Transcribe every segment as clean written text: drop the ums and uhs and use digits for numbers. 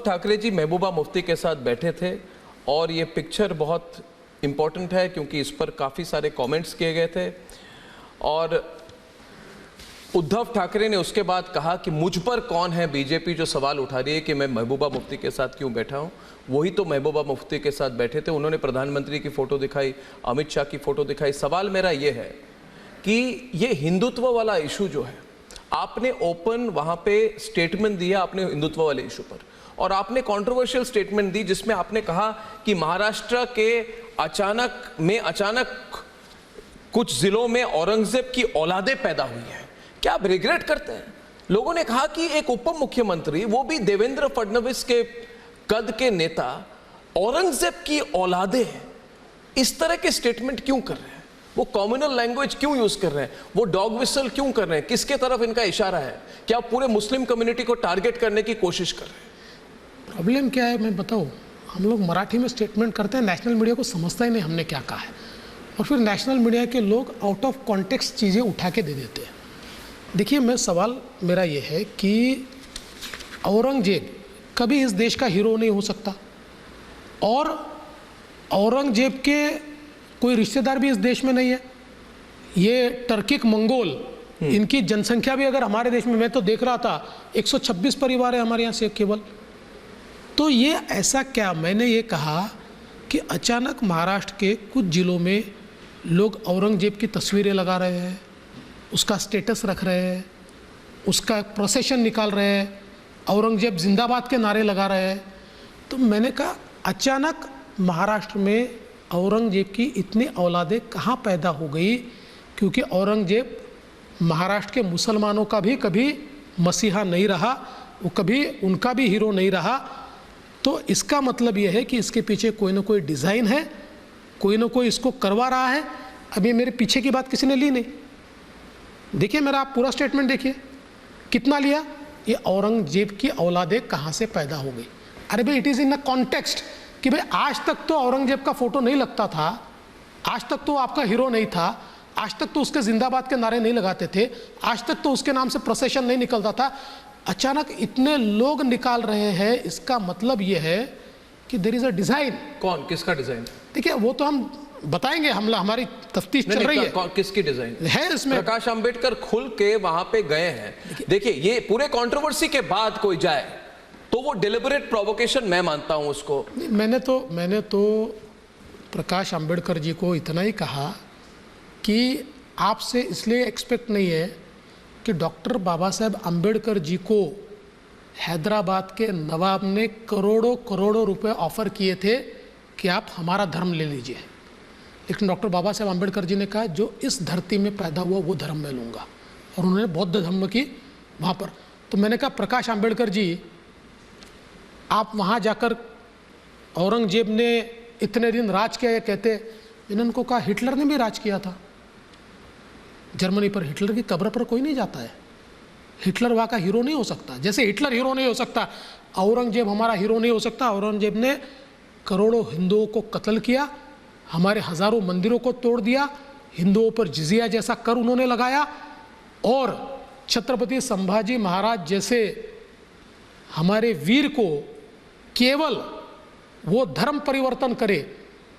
ठाकरे जी महबूबा मुफ्ती के साथ बैठे थे और ये पिक्चर बहुत इम्पोर्टेंट है क्योंकि इस पर काफ़ी सारे कमेंट्स किए गए थे। और उद्धव ठाकरे ने उसके बाद कहा कि मुझ पर कौन है बीजेपी जो सवाल उठा रही है कि मैं महबूबा मुफ्ती के साथ क्यों बैठा हूं। वही तो महबूबा मुफ्ती के साथ बैठे थे। उन्होंने प्रधानमंत्री की फ़ोटो दिखाई, अमित शाह की फ़ोटो दिखाई। सवाल मेरा ये है कि ये हिंदुत्व वाला इशू जो है, आपने ओपन वहाँ पे स्टेटमेंट दिया अपने हिंदुत्व वाले इशू पर, और आपने कंट्रोवर्शियल स्टेटमेंट दी जिसमें आपने कहा कि महाराष्ट्र के अचानक कुछ जिलों में औरंगजेब की औलादें पैदा हुई हैं। क्या आप रिग्रेट करते हैं? लोगों ने कहा कि एक उप मुख्यमंत्री, वो भी देवेंद्र फडणवीस के कद के नेता, औरंगजेब की औलादें हैं, इस तरह के स्टेटमेंट क्यों कर रहे हैं? वो कम्युनल लैंग्वेज क्यों यूज कर रहे हैं? वो डॉग विसल क्यों कर रहे हैं? किसके तरफ इनका इशारा है? क्या पूरे मुस्लिम कम्युनिटी को टारगेट करने की कोशिश कर रहे हैं? प्रॉब्लम क्या है मैं बताऊं, हम लोग मराठी में स्टेटमेंट करते हैं, नेशनल मीडिया को समझता ही नहीं हमने क्या कहा है, और फिर नेशनल मीडिया के लोग आउट ऑफ कॉन्टेक्स्ट चीज़ें उठा के दे देते हैं। देखिए, मैं सवाल मेरा ये है कि औरंगजेब कभी इस देश का हीरो नहीं हो सकता, और औरंगजेब के कोई रिश्तेदार भी इस देश में नहीं है। ये टर्किक मंगोल, इनकी जनसंख्या भी अगर हमारे देश में, मैं तो देख रहा था 126 परिवार है हमारे यहाँ से केवल। तो ये ऐसा क्या, मैंने ये कहा कि अचानक महाराष्ट्र के कुछ जिलों में लोग औरंगजेब की तस्वीरें लगा रहे हैं, उसका स्टेटस रख रहे हैं, उसका प्रोसेशन निकाल रहे हैं, औरंगजेब जिंदाबाद के नारे लगा रहे हैं। तो मैंने कहा अचानक महाराष्ट्र में औरंगजेब की इतनी औलादें कहाँ पैदा हो गई? क्योंकि औरंगजेब महाराष्ट्र के मुसलमानों का भी कभी मसीहा नहीं रहा, वो कभी उनका भी हीरो नहीं रहा। तो इसका मतलब ये है कि इसके पीछे कोई ना कोई डिज़ाइन है, कोई ना कोई इसको करवा रहा है। अभी मेरे पीछे की बात किसी ने ली नहीं। देखिए मेरा आप पूरा स्टेटमेंट देखिए, कितना लिया, ये औरंगजेब की औलादें कहाँ से पैदा हो गई। अरे भाई, it is in a context कि भाई आज तक तो औरंगजेब का फोटो नहीं लगता था, आज तक तो आपका हीरो नहीं था, आज तक तो उसके जिंदाबाद के नारे नहीं लगाते थे, आज तक तो उसके नाम से प्रोसेशन नहीं निकलता था। अचानक इतने लोग निकाल रहे हैं, इसका मतलब ये है कि देयर इज अ डिजाइन। कौन, किसका डिजाइन? देखिए वो तो हम बताएंगे, हमारी तफ्तीश चल रही है। किसकी डिजाइन है इसमें? प्रकाश अंबेडकर खुल के वहां पे गए हैं। देखिए, ये पूरे कंट्रोवर्सी के बाद कोई जाए तो वो डिलिबरेट प्रोवोकेशन मैं मानता हूं उसको। मैंने तो प्रकाश अंबेडकर जी को इतना ही कहा कि आपसे इसलिए एक्सपेक्ट नहीं है कि डॉक्टर बाबा साहेब अंबेडकर जी को हैदराबाद के नवाब ने करोड़ों रुपए ऑफर किए थे कि आप हमारा धर्म ले लीजिए, लेकिन डॉक्टर बाबा साहेब अंबेडकर जी ने कहा जो इस धरती में पैदा हुआ वो धर्म मैं लूँगा, और उन्होंने बौद्ध धर्म की वहाँ पर। तो मैंने कहा प्रकाश अंबेडकर जी, आप वहाँ जाकर औरंगजेब ने इतने दिन राज किया, ये कहते, मैंने उनको कहा हिटलर ने भी राज किया था जर्मनी पर। हिटलर की कब्र पर कोई नहीं जाता है, हिटलर वहाँ का हीरो नहीं हो सकता। जैसे हिटलर हीरो नहीं हो सकता, औरंगजेब हमारा हीरो नहीं हो सकता। औरंगजेब ने करोड़ों हिंदुओं को कत्ल किया, हमारे हजारों मंदिरों को तोड़ दिया, हिंदुओं पर जिजिया जैसा कर उन्होंने लगाया, और छत्रपति संभाजी महाराज जैसे हमारे वीर को केवल वो धर्म परिवर्तन करे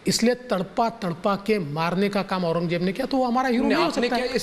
इसलिए तड़पा के मारने का काम औरंगजेब ने किया। तो वो हमारा हीरो नहीं हो सकता है।